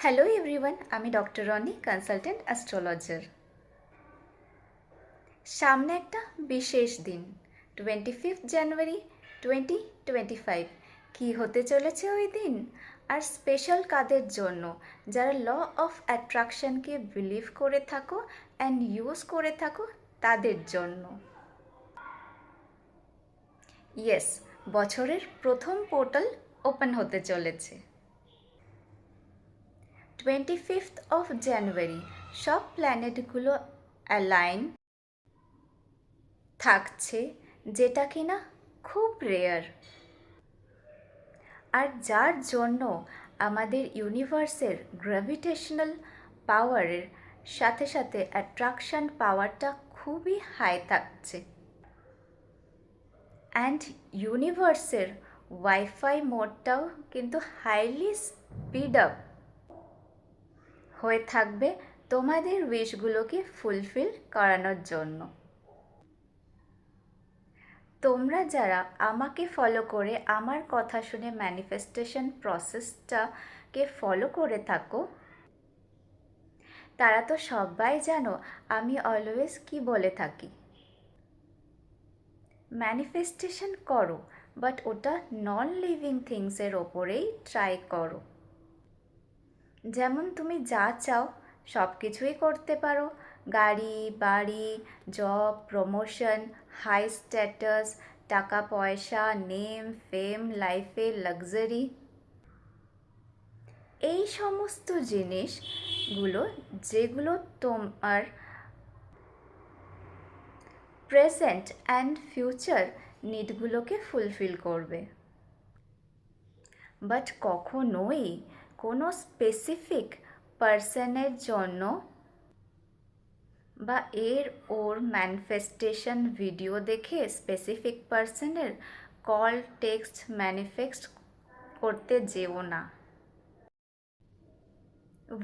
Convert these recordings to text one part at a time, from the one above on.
Hello everyone, আমি doctor Roni, consultant astrologer. সামনে একটা বিশেষ দিন, 25 জানুয়ারি 2025। কী হতে চলেছে ওই দিন? আর স্পেশাল কাদের জন্য? যারা ল অফ অ্যাট্রাকশনকে বিলিভ করে থাকো অ্যান্ড ইউজ করে থাকো তাদের জন্য। ইয়েস, বছরের প্রথম পোর্টাল ওপেন হতে চলেছে 25 জানুয়ারি। সব প্ল্যানেটগুলো অ্যালাইন থাকছে, যেটা কিনা খুব রেয়ার, আর যার জন্য আমাদের ইউনিভার্সের গ্র্যাভিটেশনাল পাওয়ারের সাথে সাথে অ্যাট্রাকশন পাওয়ারটা খুবই হাই থাকছে। অ্যান্ড ইউনিভার্সের ওয়াইফাই মোডটাও কিন্তু হাইলি স্পিড আপ হয়ে থাকবে তোমাদের উইশগুলোকে ফুলফিল করানোর জন্য। তোমরা যারা আমাকে ফলো করে আমার কথা শুনে ম্যানিফেস্টেশন প্রসেসটাকে ফলো করে থাকো, তারা তো সবাই জানো আমি অলওয়েজ কি বলে থাকি, ম্যানিফেস্টেশন করো, বাট ওটা নন লিভিং থিংসের ওপরেই ট্রাই করো। যেমন তুমি যা চাও সব কিছুই করতে পারো, গাড়ি, বাড়ি, জব, প্রমোশন, হাই স্ট্যাটাস, টাকা পয়সা, নেম, ফেম, লাইফে লাক্সারি, এই সমস্ত জিনিসগুলো যেগুলো তোমার প্রেজেন্ট অ্যান্ড ফিউচার নিডগুলোকে ফুলফিল করবে। বাট কখনোই কোনো স্পেসিফিক পার্সনের জন্য বা ওর ম্যানিফেস্টেশন ভিডিও দেখে স্পেসিফিক পার্সনের কল, টেক্সট ম্যানিফেস্ট করতে যেও না।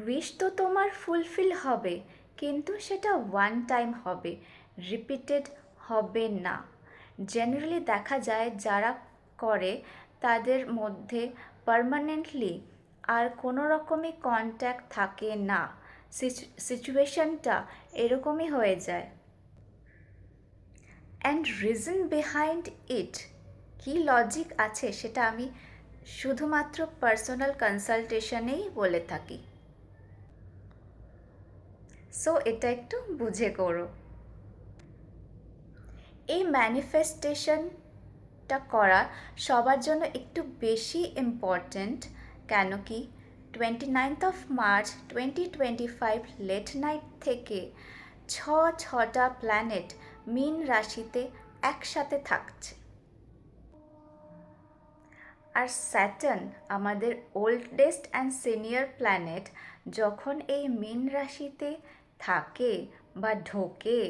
উইশ তো তোমার ফুলফিল হবে, কিন্তু সেটা ওয়ান টাইম হবে, রিপিটেড হবে না। জেনারেলি দেখা যায় যারা করে তাদের মধ্যে পার্মানেন্টলি আর কোনো রকমই কন্ট্যাক্ট থাকে না, সিচুয়েশনটা এরকমই হয়ে যায়। অ্যান্ড রিজন বিহাইন্ড ইট, কী লজিক আছে সেটা আমি শুধুমাত্র পার্সোনাল কনসালটেশনেই বলে থাকি। সো এটা একটু বুঝে করো। এই ম্যানিফেস্টেশনটা করা সবার জন্য একটু বেশি ইম্পর্ট্যান্ট, কেন কি 29 মার্চ 2025 লেট নাইট থেকে ছটা প্ল্যানেট মীন রাশিতে একসাথে থাকছে। আর স্যাটার্ন, আমাদের ওল্ডেস্ট অ্যান্ড সিনিয়র প্ল্যানেট, যখন এই মীন রাশিতে থাকে বা ঢোকে,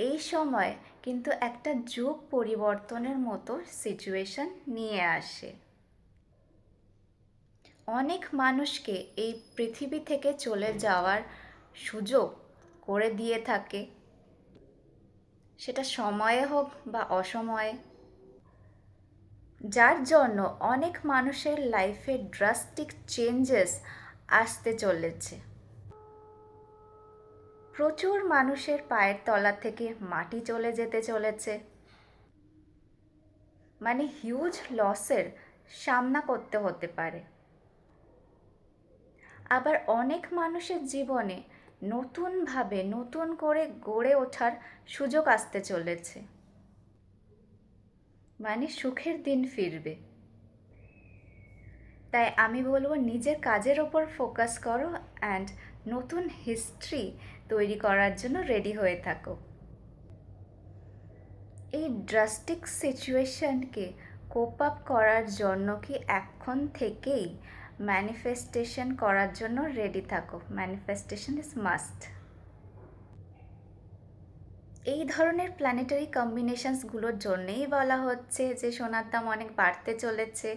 এই সময় কিন্তু একটা যুগ পরিবর্তনের মতো সিচুয়েশন নিয়ে আসে। অনেক মানুষকে এই পৃথিবী থেকে চলে যাওয়ার সুযোগ করে দিয়ে থাকে, সেটা সময়ে হোক বা অসময়ে, যার জন্য অনেক মানুষের লাইফে ড্রাস্টিক চেঞ্জেস আসতে চলেছে। প্রচুর মানুষের পায়ের তলা থেকে মাটি চলে যেতে চলেছে, মানে হিউজ লসের সামনা করতে হতে পারে। আবার অনেক মানুষের জীবনে নতুনভাবে নতুন করে গড়ে ওঠার সুযোগ আসতে চলেছে, মানে সুখের দিন ফিরবে। তাই আমি বলবো নিজের কাজের ওপর ফোকাস করো অ্যান্ড নতুন হিস্ট্রি তৈরি করার জন্য রেডি হয়ে থাকো। এই ড্রাস্টিক সিচুয়েশনকে কোপ আপ করার জন্য কি এখন থেকেই ম্যানিফেস্টেশন করার জন্য রেডি থাকো। Manifestation is must. এই ধরনের প্ল্যানেটারি কম্বিনেশনসগুলোর জন্যেই বলা হচ্ছে যে সোনার দাম অনেক বাড়তে চলেছে।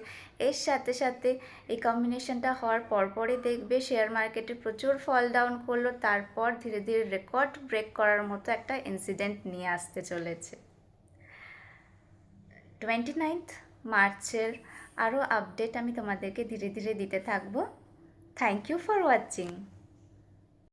এর সাথে সাথে এই কম্বিনেশনটা হওয়ার পরপরই দেখবে শেয়ার মার্কেটে প্রচুর ফল ডাউন করলো, তারপর ধীরে ধীরে রেকর্ড ব্রেক করার মতো একটা ইনসিডেন্ট নিয়ে আসতে চলেছে। 29 মার্চের আরও আপডেট আমি তোমাদেরকে ধীরে ধীরে দিতে থাকবো। Thank you for watching.